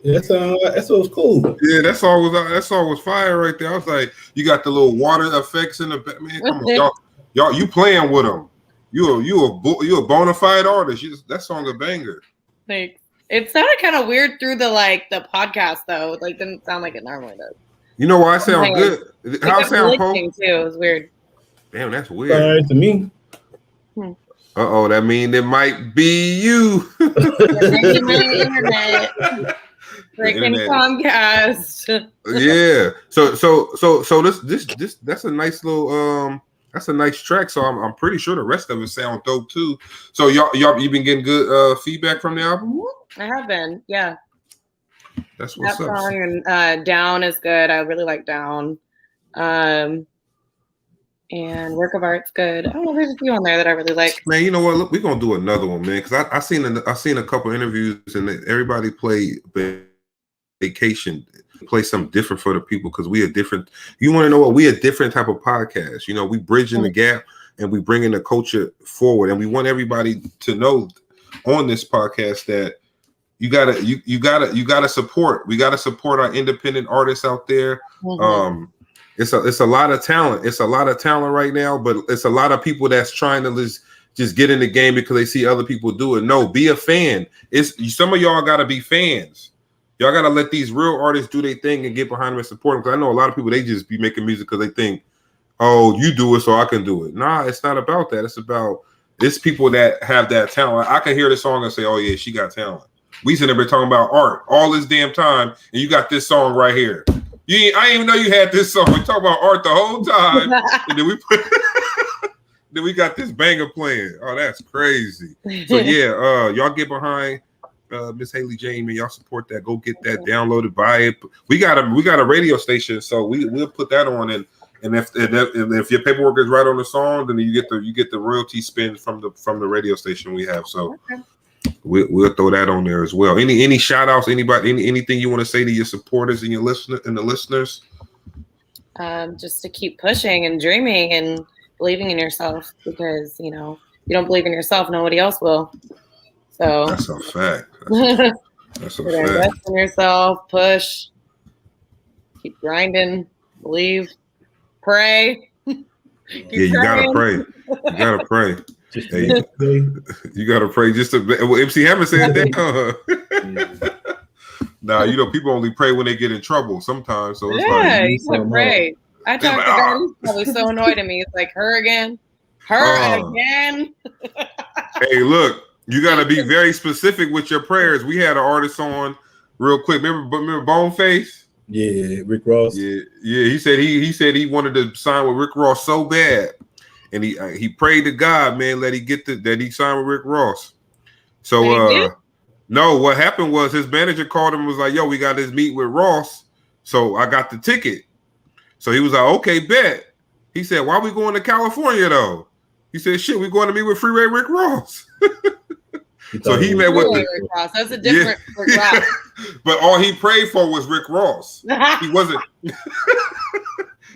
That was cool. Yeah, that song was fire right there. I was like, you got the little water effects in the back. Man, come on, y'all, you playing with them. You a bona fide artist. That song a banger. Like, it sounded kind of weird through the podcast though. Like, didn't sound like it normally does. You know why I sound good? How it sound, Poe? Too. It was weird. Damn, that's weird. To me. Uh-oh, that mean it might be you. Internet. Freaking Comcast. Yeah. So this that's a nice little that's a nice track. So I'm pretty sure the rest of it sound dope too. So y'all you been getting good feedback from the album? I have been, yeah. That's what's that up. Song and Down is good. I really like Down. And Work of Art's good. I don't know, there's a few on there that I really like. Man, you know what? Look, we're gonna do another one, man. Because I seen a couple interviews and everybody played Vacation, play something different for the people because we are different. You want to know what? We a different type of podcast. You know, we bridging the gap and we bringing the culture forward, and we want everybody to know on this podcast that you gotta support. We gotta support our independent artists out there. It's a lot of talent. It's a lot of talent right now, but it's a lot of people that's trying to just get in the game because they see other people do it. No, be a fan. Some of y'all gotta be fans. Y'all gotta let these real artists do their thing and get behind them and support them. Because I know a lot of people, they just be making music because they think, oh, you do it, so I can do it. Nah, it's not about that. It's people that have that talent. I can hear the song and say, oh yeah, she got talent. We sitting there talking about art all this damn time, and you got this song right here. I didn't even know you had this song. We talk about art the whole time, and then we got this banger playing. Oh, that's crazy. So yeah, y'all get behind Miss Haley Jane, and y'all support that. Go get that downloaded, buy it. We got a radio station, so we'll put that on, and if your paperwork is right on the song, then you get the royalty spin from the radio station we have. So. Okay. We'll throw that on there as well. Any shout outs, anybody, anything you want to say to your supporters and your listeners? Just to keep pushing and dreaming and believing in yourself, because you don't believe in yourself, nobody else will. So that's a fact. That's a fact. Invest in yourself, push, keep grinding, believe, pray. You gotta pray. You gotta pray. Hey, you gotta pray just to. Well, MC Hammer said that. Nah, people only pray when they get in trouble sometimes. So it's you can pray. I talked to God. He's probably so annoyed at me. It's like her again. Again. Hey, look, you gotta be very specific with your prayers. We had an artist on real quick. Remember Boneface? Yeah, Rick Ross. Yeah. He said he wanted to sign with Rick Ross so bad. And he prayed to God, man, that he signed with Rick Ross. So no, what happened was his manager called him and was like, yo, we got this meet with Ross. So I got the ticket. So he was like, okay, bet. He said, why we going to California though? He said, shit, we going to meet with Freeway Rick Ross. So he met with Rick Ross. That's a different Rick Ross. But all he prayed for was Rick Ross. He wasn't.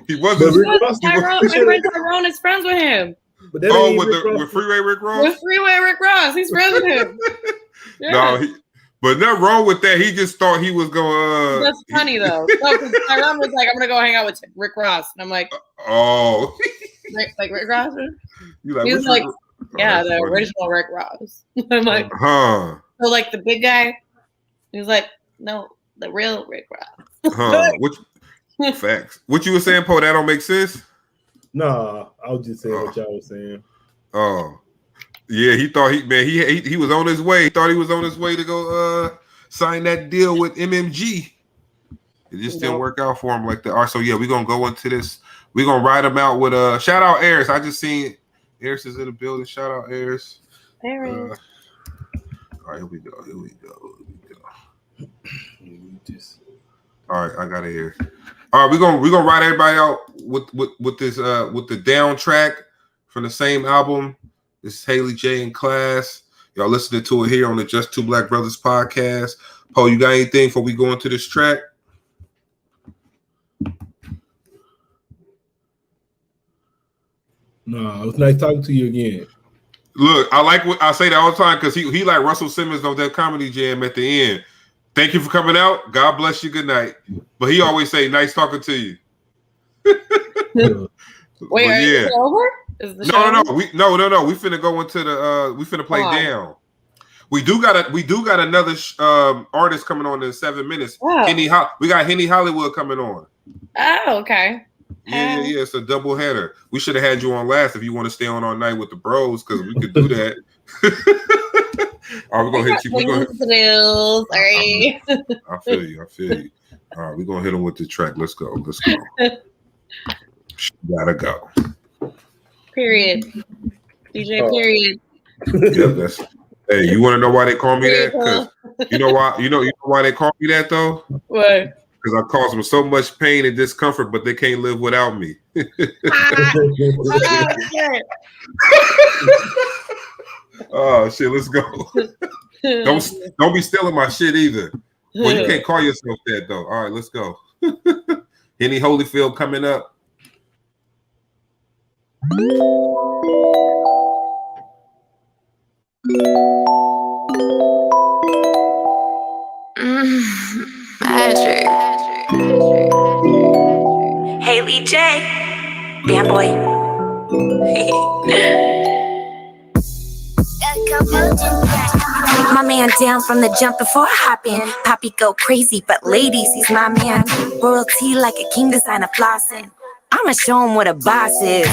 He wasn't. Tyrone is friends with him. With Freeway Rick Ross? With Freeway Rick Ross. He's friends with him. Yeah. No, but nothing wrong with that. He just thought he was going That's funny, though. Tyrone was like, I'm going to go hang out with Rick Ross. And I'm like, oh. like Rick Ross? He was like, yeah, the original Rick Ross. I'm like, So like the big guy, he was like, no, the real Rick Ross. Facts. What you were saying, Poe, that don't make sense? Nah, I was just saying what y'all was saying. Oh. Yeah, he thought he was on his way. He thought he was on his way to go sign that deal with MMG. It just didn't work out for him like that. All right, so yeah, we're gonna go into this. We're gonna ride him out with shout out Ayers. I just seen Ayers is in the building. Shout out Ayers. Ayers. All right, here we go. All right, I got it here. All right, we're gonna ride everybody out with this with the down track from the same album. This is Haley J in Class. Y'all listening to it here on the Just Two Black Brothers podcast. Poe, you got anything before we go into this track? No, it was nice talking to you again. Look, I like what I say that all the time because he like Russell Simmons on that comedy jam at the end. Thank you for coming out. God bless you. Good night. But he always say, "Nice talking to you." Wait, are you over? Is the show No. We finna go into the. We finna play down. We do got another artist coming on in 7 minutes. Oh. We got Henny Hollywood coming on. Oh, okay. Yeah. It's a double header. We should have had you on last if you want to stay on all night with the bros, because we could do that. All right, we're gonna hit you. All right. I feel you. All right, we're gonna hit him with the track. Let's go. Gotta go. Period. DJ. Period. Yeah, hey, you want to know why they call me that? Because you know why? You know why they call me that though? What? Because I cause them so much pain and discomfort, but they can't live without me. Oh shit, let's go. Don't be stealing my shit either. Well, you can't call yourself that though. All right, let's go. Henny Holyfield coming up. Magic. Haley J. Band boy. My man down from the jump before I hop in. Poppy go crazy, but ladies, he's my man. Royalty like a king, designer flossing. I'ma show him what a boss is.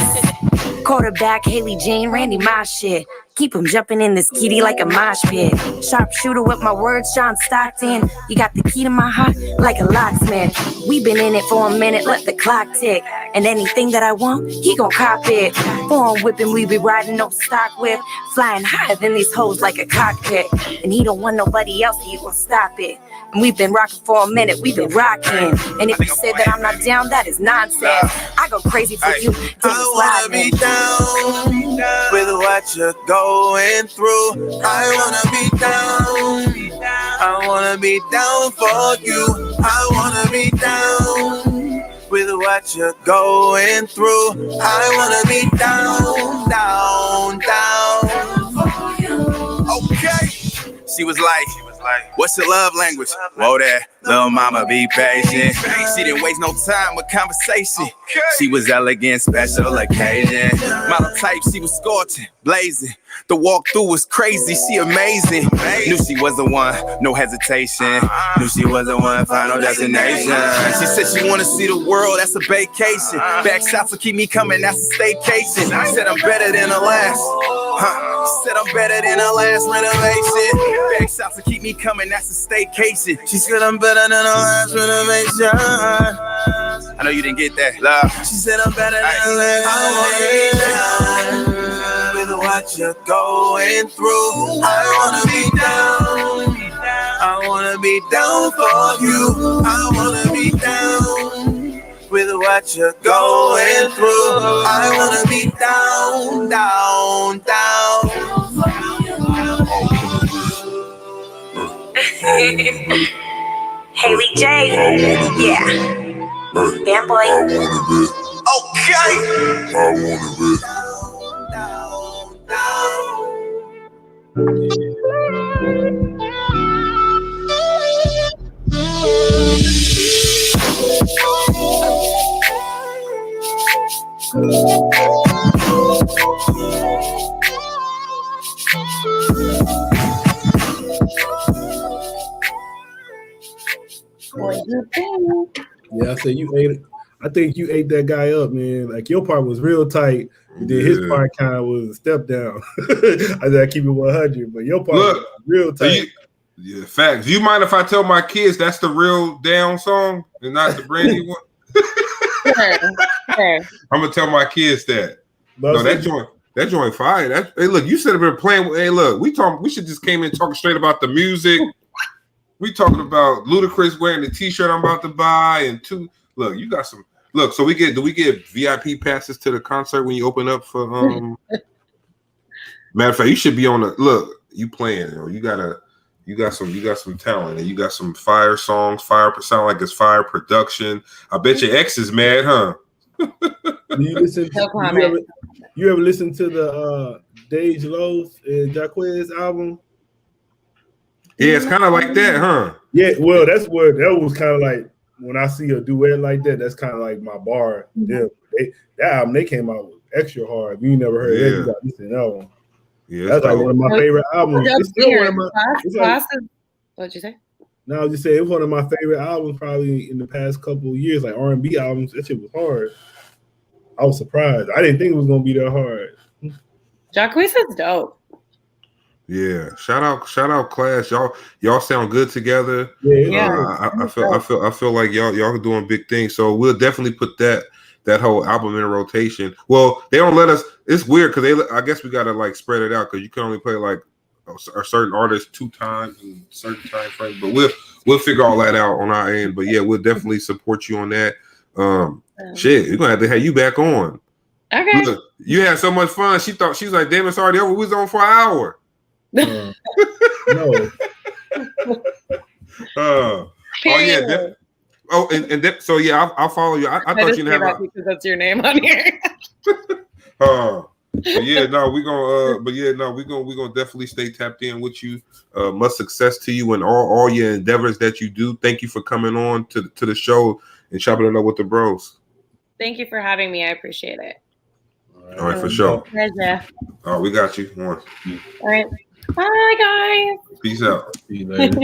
Quarterback, Haley Jane, Randy, my shit. Keep him jumping in this kitty like a mosh pit. Sharpshooter with my words, Sean Stockton. You got the key to my heart like a locksmith. We been in it for a minute, let the clock tick. And anything that I want, he gon' cop it. Born whipping, we be riding no stock whip. Flying higher than these hoes like a cockpit. And he don't want nobody else, he gon' stop it. And we've been rocking for a minute, we've been rocking. And if you say that I'm not down, that is nonsense. I go crazy for you, I wanna be down with what you're going through. I wanna be down. I wanna be down for you. I wanna be down with what you're going through. I wanna be down, down, down. Okay. She was like, what's your love language? Whoa there, little mama, be patient. She didn't waste no time with conversation. She was elegant, special occasion. Model type, she was scorching, blazing. The walkthrough was crazy, she amazing. Knew she was the one, no hesitation. Knew she was the one, final destination. She said she wanna see the world, that's a vacation. Back shots will keep me coming, that's a staycation. Said I'm better than the last. Said I'm better than the last renovation. Back shots will keep me coming, that's a staycation. She said I'm better than the last renovation. I know you didn't get that, love. She said I'm better than the last. I wanna be down with what you're going through. I wanna be down. I wanna be down for you. I wanna be down with what you're going through. I wanna be down, down, down. Haley J. Yeah. Band boy. Okay. I wanna be. Yeah, I said you ate it. I think you ate that guy up, man. Like your part was real tight, and then his part kind of was a step down. I said I keep it 100, but your part was real tight. Yeah, facts. Do you mind if I tell my kids that's the real down song and not the Brandy one? Sure. I'm gonna tell my kids that. No, that joint fire. Hey, look, you should have been playing. Hey, look, we should just came in talking straight about the music. We talking about Ludacris wearing the T-shirt I'm about to buy, and look, you got some. Look, so do we get VIP passes to the concert when you open up for? Matter of fact, you should be on the look. You playing? You got some talent, and you got some fire songs. Sound like it's fire production. I bet your ex is mad, huh? You ever listen to the Dej Loaf and Jacquez album? Yeah, it's kind of like that, huh? Yeah, well, that was kind of like when I see a duet like that. That's kind of like my bar. Yeah, that album they came out with extra hard. If you never heard that, you got to listen to that one. Yeah, that's like one of my favorite albums. It's still one of my. What'd you say? No, I was just saying it's one of my favorite albums probably in the past couple of years. Like R&B albums, that shit was hard. I was surprised. I didn't think it was gonna be that hard. Jacquees is dope. Yeah, shout out, Clash. Y'all sound good together. Yeah. I feel like y'all doing big things. So we'll definitely put that whole album in rotation. Well, they don't let us. It's weird because I guess we gotta like spread it out because you can only play like a certain artist 2 times in certain time frames. But we'll figure all that out on our end. But yeah, we'll definitely support you on that. Shit, we're gonna have to have you back on. Okay. Look, you had so much fun. She's like, damn, it's already over. We was on for an hour. No. Oh yeah. So yeah, I'll follow you. I thought you didn't have because that's your name on here. But yeah, no, we're gonna definitely stay tapped in with you. Much success to you and all your endeavors that you do. Thank you for coming on to the show and chopping it up with the bros. Thank you for having me. I appreciate it. All right, for sure. Pleasure. All right, we got you. All right. Bye, guys. Peace out. See you later.